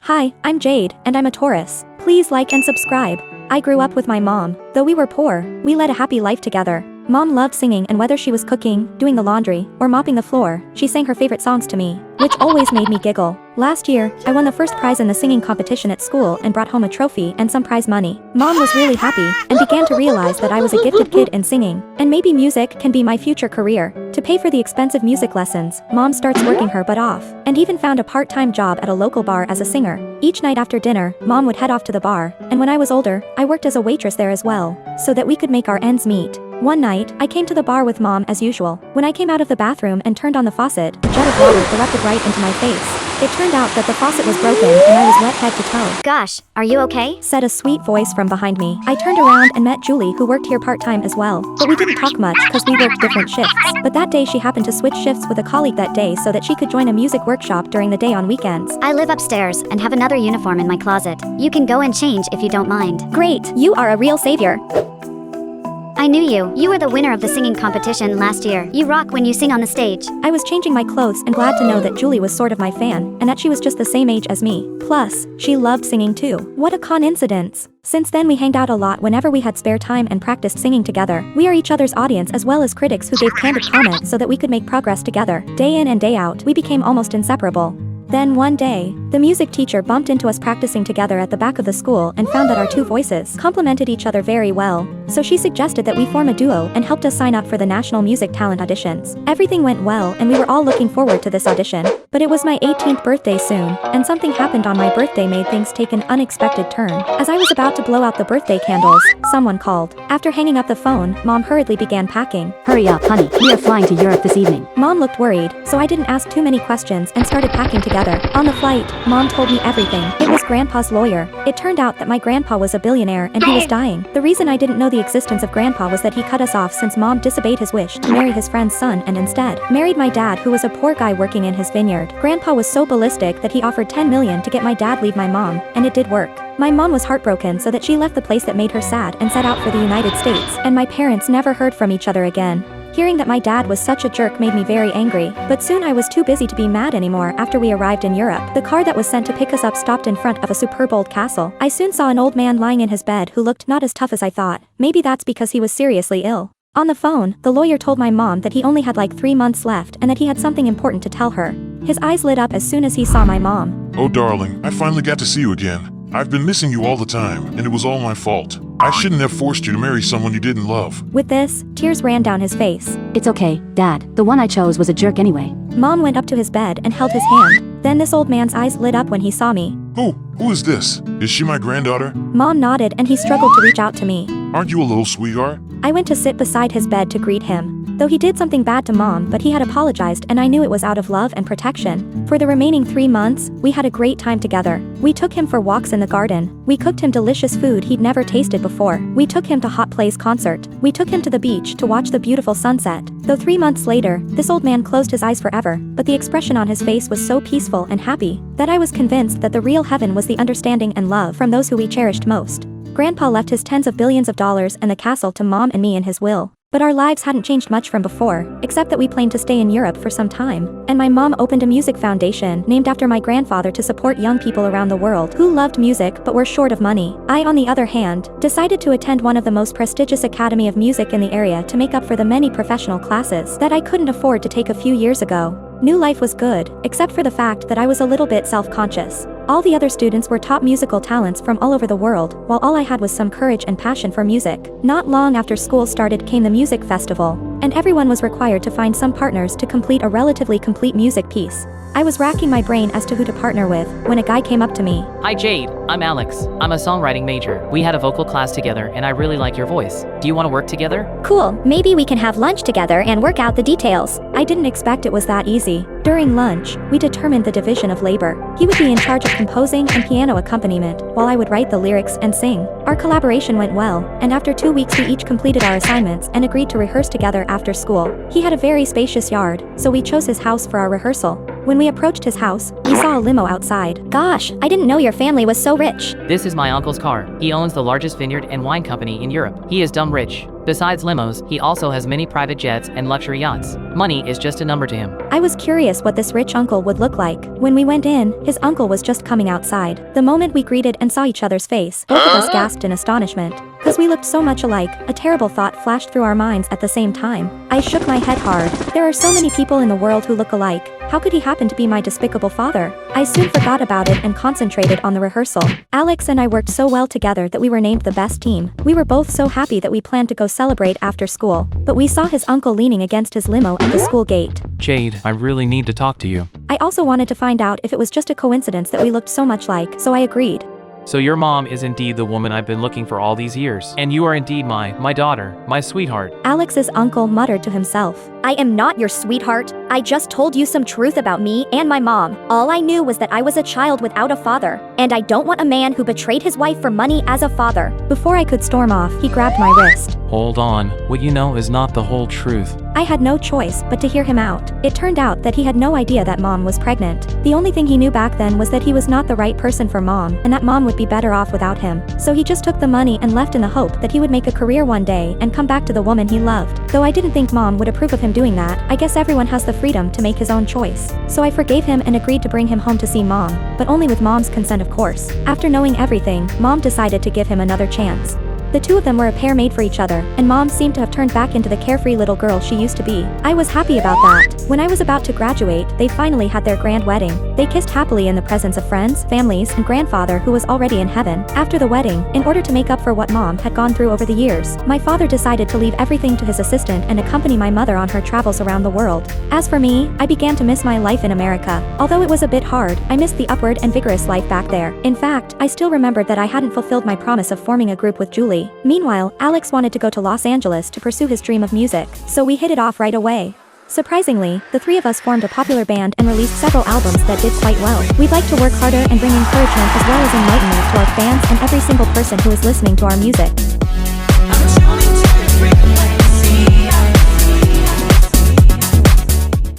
Hi, I'm Jade, and I'm a Taurus. Please like and subscribe. I grew up with my mom. Though we were poor, we led a happy life together. Mom loved singing, and whether she was cooking, doing the laundry, or mopping the floor, she sang her favorite songs to me, which always made me giggle. Last year, I won the first prize in the singing competition at school and brought home a trophy and some prize money. Mom was really happy and began to realize that I was a gifted kid in singing, and maybe music can be my future career. To pay for the expensive music lessons, Mom starts working her butt off, and even found a part-time job at a local bar as a singer. Each night after dinner, Mom would head off to the bar, and when I was older, I worked as a waitress there as well, so that we could make our ends meet. One night, I came to the bar with Mom as usual. When I came out of the bathroom and turned on the faucet, a jet of water erupted right into my face. It turned out that the faucet was broken and I was wet head to toe. Gosh, are you okay? Said a sweet voice from behind me. I turned around and met Julie, who worked here part-time as well. But we didn't talk much because we worked different shifts. But that day she happened to switch shifts with a colleague that day so that she could join a music workshop during the day on weekends. I live upstairs and have another uniform in my closet. You can go and change if you don't mind. Great, you are a real savior. I knew you. You were the winner of the singing competition last year. You rock when you sing on the stage. I was changing my clothes and glad to know that Julie was sort of my fan, and that she was just the same age as me. Plus, she loved singing too. What a coincidence. Since then we hanged out a lot whenever we had spare time and practiced singing together. We are each other's audience as well as critics who gave candid comments so that we could make progress together. Day in and day out, we became almost inseparable. Then one day, the music teacher bumped into us practicing together at the back of the school and found that our two voices complemented each other very well. So she suggested that we form a duo and helped us sign up for the National Music Talent auditions. Everything went well and we were all looking forward to this audition. But it was my 18th birthday soon, and something happened on my birthday made things take an unexpected turn. As I was about to blow out the birthday candles, someone called. After hanging up the phone, Mom hurriedly began packing. Hurry up, honey. We are flying to Europe this evening. Mom looked worried, so I didn't ask too many questions and started packing together. On the flight, Mom told me everything. It was Grandpa's lawyer. It turned out that my grandpa was a billionaire and he was dying. The reason I didn't know the existence of Grandpa was that he cut us off since Mom disobeyed his wish to marry his friend's son and instead married my dad, who was a poor guy working in his vineyard. Grandpa was so ballistic that he offered 10 million to get my dad leave my mom, and it did work. My mom was heartbroken so that she left the place that made her sad and set out for the United States, and my parents never heard from each other again. Hearing that my dad was such a jerk made me very angry, but soon I was too busy to be mad anymore. After we arrived in Europe, the car that was sent to pick us up stopped in front of a superb old castle. I soon saw an old man lying in his bed who looked not as tough as I thought. Maybe that's because he was seriously ill. On the phone, the lawyer told my mom that he only had like 3 months left and that he had something important to tell her. His eyes lit up as soon as he saw my mom. Oh darling, I finally got to see you again. I've been missing you all the time, and it was all my fault. I shouldn't have forced you to marry someone you didn't love. With this, tears ran down his face. It's okay, Dad. The one I chose was a jerk anyway. Mom went up to his bed and held his hand. Then this old man's eyes lit up when he saw me. Who is this? Is she my granddaughter? Mom nodded and he struggled to reach out to me. Aren't you a little sweetheart? I went to sit beside his bed to greet him. Though he did something bad to Mom, but he had apologized and I knew it was out of love and protection. For the remaining 3 months, we had a great time together. We took him for walks in the garden. We cooked him delicious food he'd never tasted before. We took him to Hot Play's concert. We took him to the beach to watch the beautiful sunset. Though 3 months later, this old man closed his eyes forever, but the expression on his face was so peaceful and happy that I was convinced that the real heaven was the understanding and love from those who we cherished most. Grandpa left his tens of billions of dollars and the castle to Mom and me in his will. But our lives hadn't changed much from before, except that we planned to stay in Europe for some time, and my mom opened a music foundation named after my grandfather to support young people around the world who loved music but were short of money. I, on the other hand, decided to attend one of the most prestigious academy of music in the area to make up for the many professional classes that I couldn't afford to take a few years ago. New life was good, except for the fact that I was a little bit self-conscious. All the other students were top musical talents from all over the world, while all I had was some courage and passion for music. Not long after school started came the music festival, and everyone was required to find some partners to complete a relatively complete music piece. I was racking my brain as to who to partner with, when a guy came up to me. Hi Jade, I'm Alex. I'm a songwriting major. We had a vocal class together and I really like your voice. Do you want to work together? Cool, maybe we can have lunch together and work out the details. I didn't expect it was that easy. During lunch, we determined the division of labor. He would be in charge of composing and piano accompaniment, while I would write the lyrics and sing. Our collaboration went well, and after 2 weeks we each completed our assignments and agreed to rehearse together after school. He had a very spacious yard, so we chose his house for our rehearsal. When we approached his house, we saw a limo outside. Gosh, I didn't know your family was so rich. This is my uncle's car. He owns the largest vineyard and wine company in Europe. He is dumb rich. Besides limos, he also has many private jets and luxury yachts. Money is just a number to him. I was curious what this rich uncle would look like. When we went in, his uncle was just coming outside. The moment we greeted and saw each other's face, both of us gasped in astonishment. Because we looked so much alike, a terrible thought flashed through our minds at the same time. I shook my head hard. There are so many people in the world who look alike. How could he happen to be my despicable father? I soon forgot about it and concentrated on the rehearsal. Alex and I worked so well together that we were named the best team. We were both so happy that we planned to go celebrate after school. But we saw his uncle leaning against his limo at the school gate. Jade, I really need to talk to you. I also wanted to find out if it was just a coincidence that we looked so much like, so I agreed. So your mom is indeed the woman I've been looking for all these years. And you are indeed my daughter, my sweetheart. Alex's uncle muttered to himself. I am not your sweetheart. I just told you some truth about me and my mom. All I knew was that I was a child without a father, and I don't want a man who betrayed his wife for money as a father. Before I could storm off, he grabbed my wrist. Hold on, what you know is not the whole truth. I had no choice but to hear him out. It turned out that he had no idea that mom was pregnant. The only thing he knew back then was that he was not the right person for mom, and that mom would be better off without him. So he just took the money and left in the hope that he would make a career one day and come back to the woman he loved. Though I didn't think mom would approve of him doing that, I guess everyone has the freedom to make his own choice. So I forgave him and agreed to bring him home to see mom, but only with mom's consent, of course. After knowing everything, mom decided to give him another chance. The two of them were a pair made for each other, and mom seemed to have turned back into the carefree little girl she used to be. I was happy about that. When I was about to graduate, they finally had their grand wedding. They kissed happily in the presence of friends, families, and grandfather who was already in heaven. After the wedding, in order to make up for what mom had gone through over the years, my father decided to leave everything to his assistant and accompany my mother on her travels around the world. As for me, I began to miss my life in America. Although it was a bit hard, I missed the upward and vigorous life back there. In fact, I still remembered that I hadn't fulfilled my promise of forming a group with Julie. Meanwhile, Alex wanted to go to Los Angeles to pursue his dream of music, so we hit it off right away. Surprisingly, the three of us formed a popular band and released several albums that did quite well. We'd like to work harder and bring encouragement as well as enlightenment to our fans and every single person who is listening to our music.